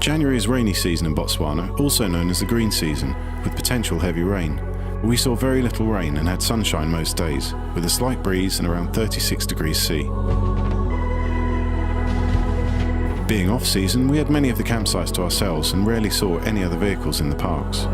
January is rainy season in Botswana, also known as the green season, with potential heavy rain. We saw very little rain and had sunshine most days, with a slight breeze and around 36 degrees C. Being off-season, we had many of the campsites to ourselves and rarely saw any other vehicles in the parks.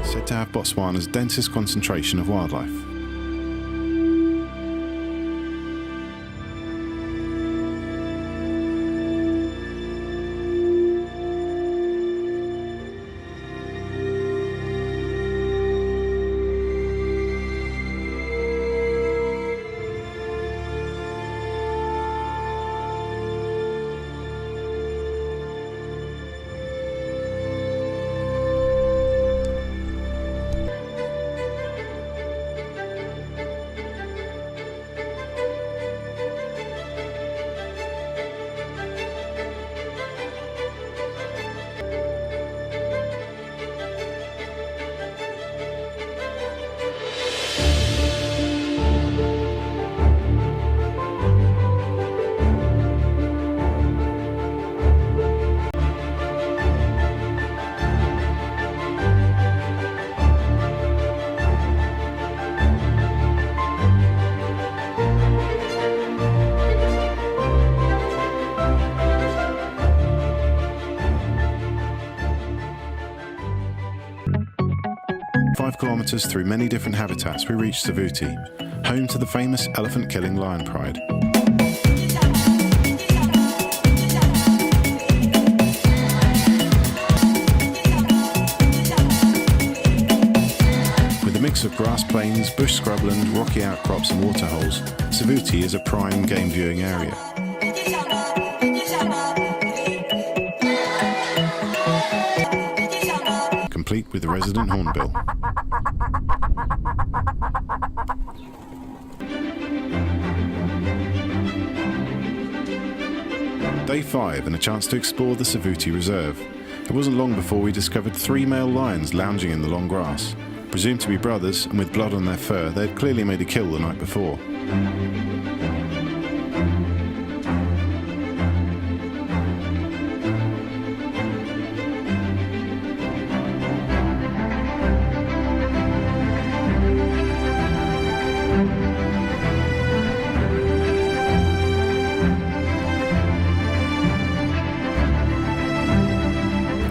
Said to have Botswana's densest concentration of wildlife. 5 kilometers through many different habitats, we reached Savuti, home to the famous elephant-killing lion pride. With a mix of grass plains, bush scrubland, rocky outcrops and waterholes, Savuti is a prime game viewing area. Complete with the resident hornbill. Day 5 and a chance to explore the Savuti Reserve. It wasn't long before we discovered 3 male lions lounging in the long grass. Presumed to be brothers, and with blood on their fur, they had clearly made a kill the night before.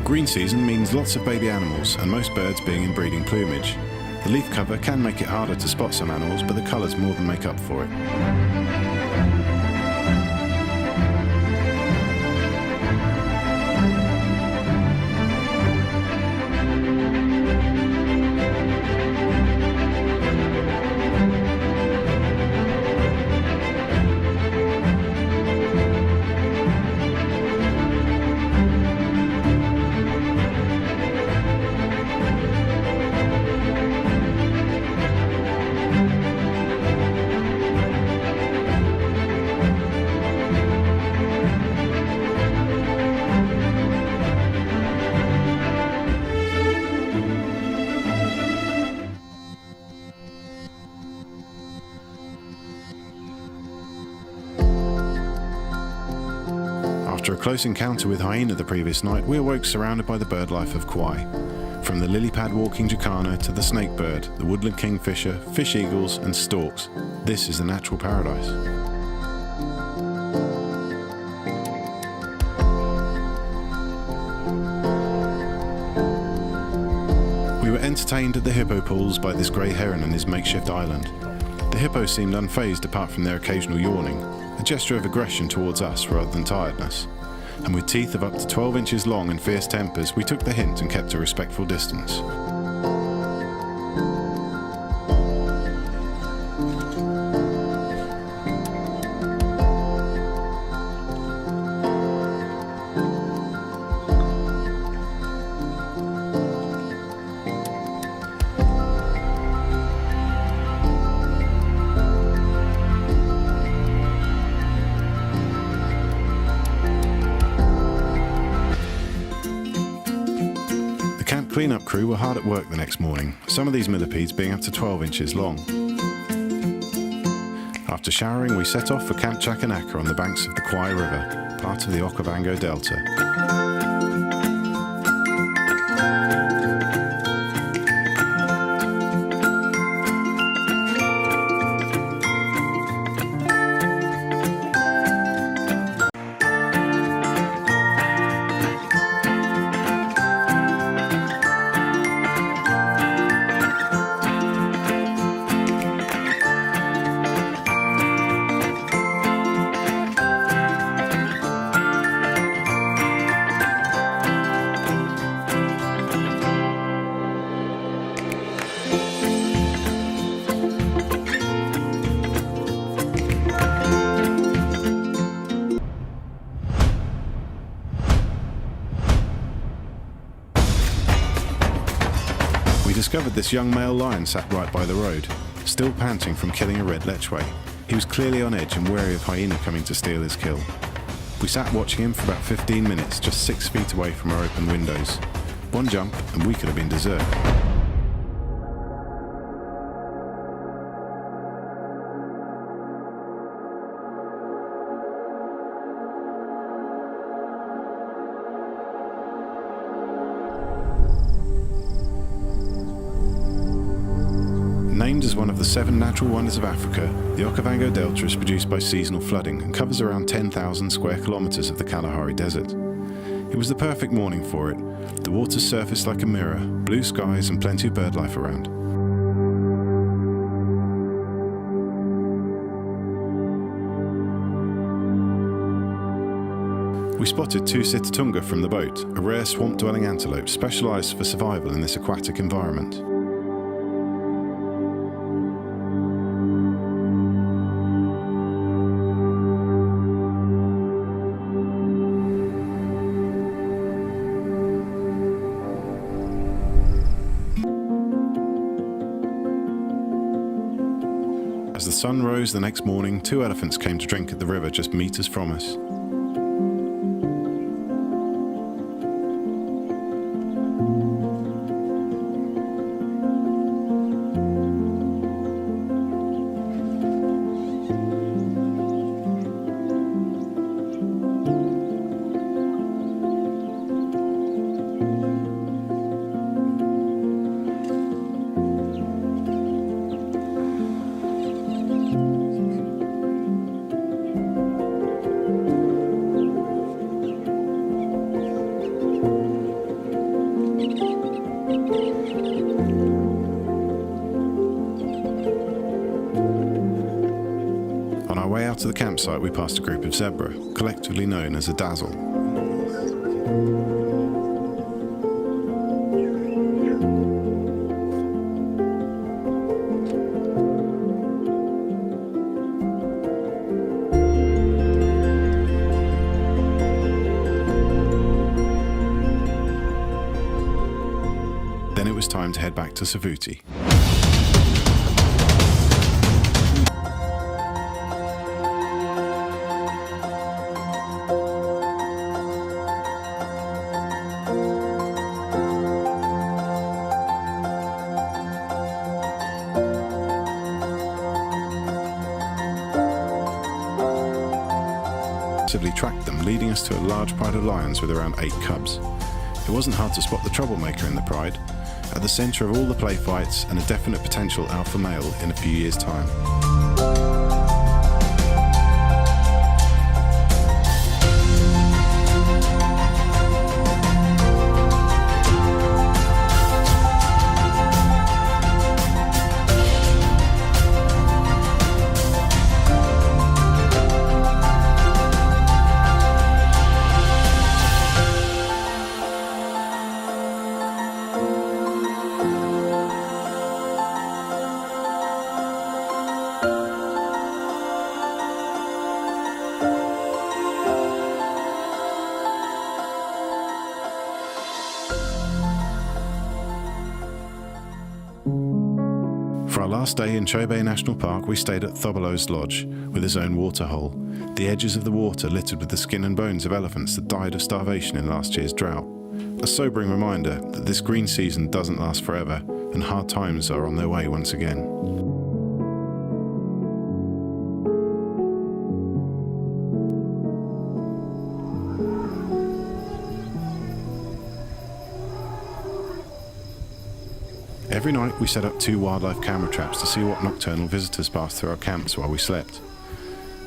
Green season means lots of baby animals and most birds being in breeding plumage. The leaf cover can make it harder to spot some animals, but the colours more than make up for it. After a close encounter with hyena the previous night, we awoke surrounded by the bird life of Kauai. From the lily-pad walking jacana to the snakebird, the woodland kingfisher, fish eagles and storks, this is the natural paradise. We were entertained at the Hippo Pools by this grey heron and his makeshift island. The hippo seemed unfazed apart from their occasional yawning, a gesture of aggression towards us rather than tiredness. And with teeth of up to 12 inches long and fierce tempers, we took the hint and kept a respectful distance. clean-up crew were hard at work the next morning, some of these millipedes being up to 12 inches long. After showering, we set off for Camp Chakanaka on the banks of the Kwai River, part of the Ocavango Delta. We discovered this young male lion sat right by the road, still panting from killing a red lechwe. He was clearly on edge and wary of hyena coming to steal his kill. We sat watching him for about 15 minutes, just 6 feet away from our open windows. One jump and we could have been dessert. Named as one of the 7 natural wonders of Africa, the Ocavango Delta is produced by seasonal flooding and covers around 10,000 square kilometers of the Kalahari Desert. It was the perfect morning for it. The water's surfaced like a mirror, blue skies and plenty of bird life around. We spotted 2 sitatunga from the boat, a rare swamp-dwelling antelope specialized for survival in this aquatic environment. As the sun rose the next morning, 2 elephants came to drink at the river just meters from us. On our way out to the campsite, we passed a group of zebra, collectively known as a dazzle. Then it was time to head back to Savuti. Tracked them, leading us to a large pride of lions with around 8 cubs. It wasn't hard to spot the troublemaker in the pride, at the centre of all the play fights and a definite potential alpha male in a few years' time. For our last day in Chobe National Park, we stayed at Thobolo's Lodge, with his own waterhole, the edges of the water littered with the skin and bones of elephants that died of starvation in last year's drought. A sobering reminder that this green season doesn't last forever and hard times are on their way once again. Every night we set up 2 wildlife camera traps to see what nocturnal visitors passed through our camps while we slept.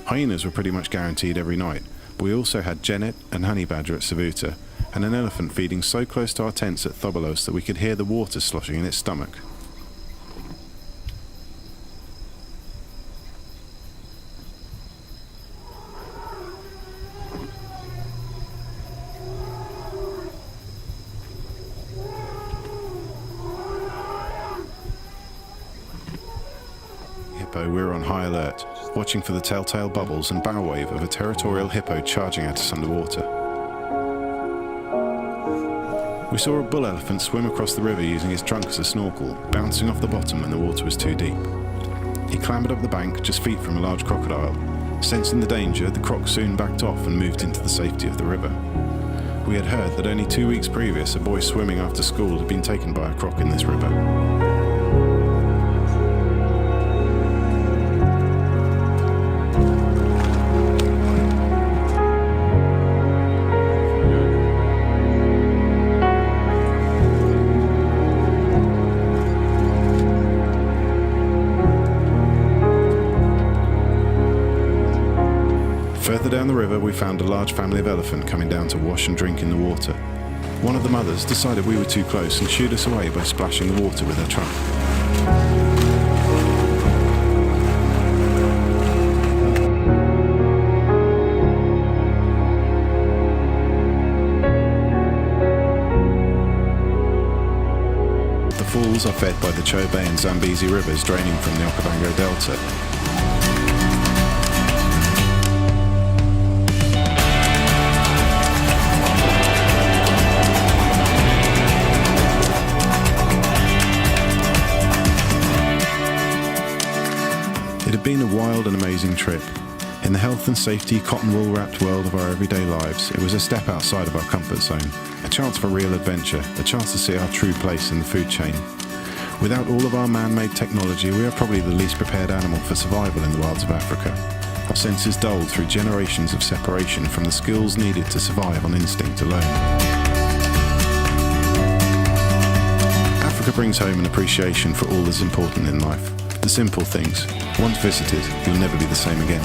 Hyenas were pretty much guaranteed every night, but we also had genet and honey badger at Savuta, and an elephant feeding so close to our tents at Thobolos that we could hear the water sloshing in its stomach. We were on high alert, watching for the telltale bubbles and bow wave of a territorial hippo charging at us underwater. We saw a bull elephant swim across the river using his trunk as a snorkel, bouncing off the bottom when the water was too deep. He clambered up the bank just feet from a large crocodile. Sensing the danger, the croc soon backed off and moved into the safety of the river. We had heard that only 2 weeks previous, a boy swimming after school had been taken by a croc in this river. Further down the river, we found a large family of elephant coming down to wash and drink in the water. One of the mothers decided we were too close and shooed us away by splashing the water with her trunk. The falls are fed by the Chobe and Zambezi rivers draining from the Ocavango Delta. It had been a wild and amazing trip. In the health and safety, cotton wool wrapped world of our everyday lives, it was a step outside of our comfort zone, a chance for real adventure, a chance to see our true place in the food chain. Without all of our man-made technology, we are probably the least prepared animal for survival in the wilds of Africa. Our senses dulled through generations of separation from the skills needed to survive on instinct alone. Africa brings home an appreciation for all that's important in life. The simple things. Once visited, you'll never be the same again.